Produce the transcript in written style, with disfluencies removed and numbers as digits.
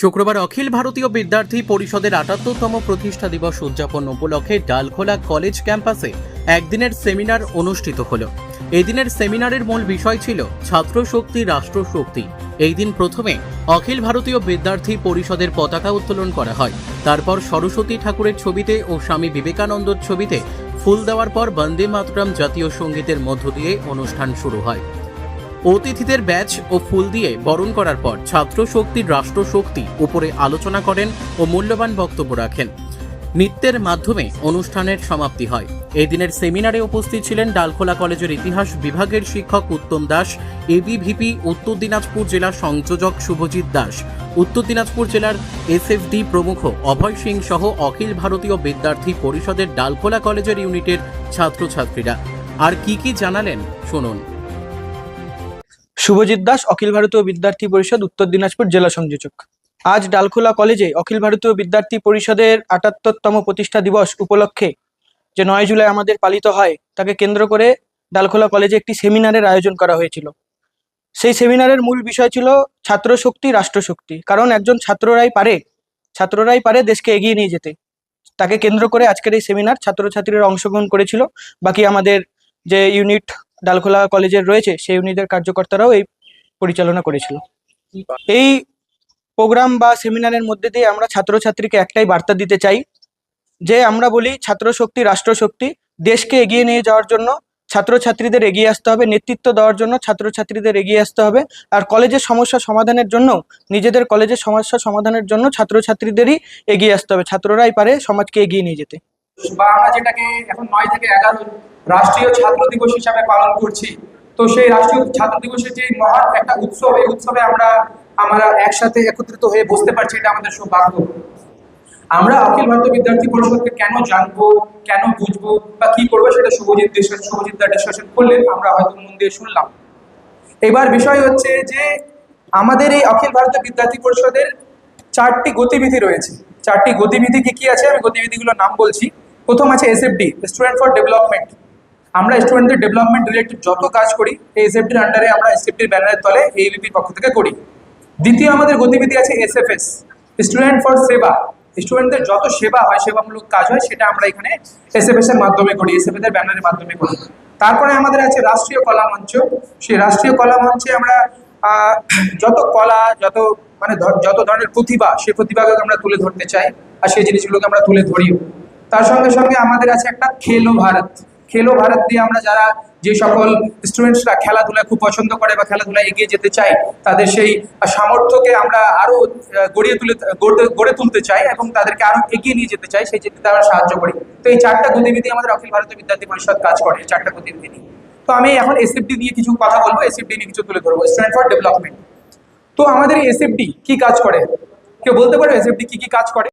শুক্রবার অখিল ভারতীয় বিদ্যার্থী পরিষদের ৭৮তম প্রতিষ্ঠা দিবস উদযাপন উপলক্ষে ডালখোলা কলেজ ক্যাম্পাসে একদিনের সেমিনার অনুষ্ঠিত হল। এই দিনের সেমিনারের মূল বিষয় ছিল ছাত্র শক্তি রাষ্ট্র শক্তি। এই দিন প্রথমে অখিল ভারতীয় বিদ্যার্থী পরিষদের পতাকা উত্তোলন করা হয়। তারপর সরস্বতী ঠাকুরের ছবিতে ও স্বামী বিবেকানন্দর ছবিতে ফুল দেওয়ার পর বন্দে মাতরম জাতীয় সঙ্গীতের মধ্য দিয়ে অনুষ্ঠান শুরু হয়। অতিথিদের ব্যাচ ও ফুল দিয়ে বরণ করার পর ছাত্র শক্তির রাষ্ট্র শক্তি উপরে আলোচনা করেন ও মূল্যবান বক্তব্য রাখেন। নৃত্যের মাধ্যমে অনুষ্ঠানের সমাপ্তি হয়। এই দিনের সেমিনারে উপস্থিত ছিলেন ডালখোলা কলেজের ইতিহাস বিভাগের শিক্ষক উত্তম দাস, এবিভিপি উত্তর দিনাজপুর জেলা সংযোজক শুভজিৎ দাস, উত্তর দিনাজপুর জেলার এসএফডি প্রমুখ অভয় সিং সহ অখিল ভারতীয় বিদ্যার্থী পরিষদের ডালখোলা কলেজের ইউনিটের ছাত্রছাত্রীরা। আর কি জানালেন শুনুন। শুভজিৎ দাস, অখিল ভারতীয় বিদ্যার্থী পরিষদ, উত্তর দিনাজপুর জেলা সংযোজক। আজ ডালখোলা কলেজে অখিল ভারতীয় বিদ্যার্থী পরিষদের ৭৮তম প্রতিষ্ঠা দিবস উপলক্ষে যে ৯ জুলাই আমাদের পালিত হয়, তাকে কেন্দ্র করে ডালখোলা কলেজে একটি সেমিনারের আয়োজন করা হয়েছিল। সেই সেমিনারের মূল বিষয় ছিল ছাত্র শক্তি রাষ্ট্র শক্তি। কারণ একজন ছাত্ররাই পারে দেশকে এগিয়ে নিয়ে যেতে। তাকে কেন্দ্র করে আজকের এই সেমিনার ছাত্রছাত্রীরা অংশগ্রহণ করেছিল। বাকি আমাদের যে ইউনিট ডালখোলা কলেজের রয়েছে সেই ইউনিটের কার্যকর্তারাও এই পরিচালনা করেছিল। এই প্রোগ্রাম বা সেমিনারের মধ্যে দিয়ে আমরা ছাত্রছাত্রীকে একটাই বার্তা দিতে চাই যে আমরা বলি ছাত্র শক্তি রাষ্ট্র শক্তি। দেশকে এগিয়ে নিয়ে যাওয়ার জন্য ছাত্রছাত্রীদের এগিয়ে আসতে হবে, নেতৃত্ব দেওয়ার জন্য ছাত্রছাত্রীদের এগিয়ে আসতে হবে। আর কলেজের সমস্যা সমাধানের জন্য, নিজেদের কলেজের সমস্যা সমাধানের জন্য ছাত্রছাত্রীদেরই এগিয়ে আসতে হবে। ছাত্ররাই পারে সমাজকে এগিয়ে নিয়ে যেতে। বা আমরা যেটাকে এখন ৯ থেকে ১১ রাষ্ট্রীয় ছাত্র দিবস হিসাবে পালন করছি, তো সেই রাষ্ট্রীয় ছাত্র দিবসের যে মহান একটা উৎসব, এই উৎসবে আমরা একসাথে একত্রিত হয়ে বসতে পারছি, এটা আমাদের সৌভাগ্য। আমরা অখিল ভারতীয় বিদ্যার্থী পরিষদকে কেন জানবো, কেন বুঝবো বা কি করবো, সেটা শুভজিৎ দা ডিসকাশন করলেন, আমরা হয়তো মন দিয়ে শুনলাম। এবার বিষয় হচ্ছে যে আমাদের এই অখিল ভারতীয় বিদ্যার্থী পরিষদের 4টি গতিবিধি রয়েছে। 4টি গতিবিধি কি আছে, আমি গতিবিধিগুলোর নাম বলছি। প্রথম আছে এসএফডি, স্টুডেন্ট ফর ডেভেলপমেন্ট। আমরা স্টুডেন্টদের ডেভেলপমেন্ট রিলেটেড যত কাজ করি এই এসএফডির আন্ডারে আমরা এসএফডির ব্যানারের তলে এবিপির পক্ষ থেকে করি। দ্বিতীয় আমাদের গতিবিধি আছে এসএফএস, স্টুডেন্ট ফর সেবা। স্টুডেন্টদের যত সেবা হয়, সেবামূলক কাজ হয়, সেটা আমরা এখানে এসএফএস এর মাধ্যমে করি, এসএফএস এর ব্যানারের মাধ্যমে করি। তারপরে আমাদের আছে রাষ্ট্রীয় কলা মঞ্চ। সেই রাষ্ট্রীয় কলা মঞ্চে আমরা যত কলা, যত ধরনের প্রতিভা, সেই প্রতিভাকে আমরা তুলে ধরতে চাই, আর সেই জিনিসগুলোকে আমরা তুলে ধরিও। তার সঙ্গে সঙ্গে আমাদের আছে একটা খেলো ভারত দিয়ে আমরা যে সকল স্টুডেন্টসরা খেলাধুলা খুব পছন্দ করে বা খেলাধুলায় এগিয়ে যেতে চাই, তাদের সেই সামর্থ্যকে আমরা আরো গড়ে তুলতে চাই এবং তাদেরকে আরো এগিয়ে নিয়ে যেতে চাই, সেই ক্ষেত্রে আমরা সাহায্য করি। তো এই 4টা গতিবিধি আমাদের অখিল ভারতীয় বিদ্যার্থী পরিষদ কাজ করে, 4টা গতিবিধি নিয়ে। তো আমি এখন এসএফডি নিয়ে কিছু কথা বলবো, এসএফডি নিয়ে কিছু তুলে ধরবো, স্টুডেন্ট ফর ডেভেলপমেন্ট। তো আমাদের এই এসএফডি কি কাজ করে, কেউ বলতে পারে এসএফডি কি কাজ করে?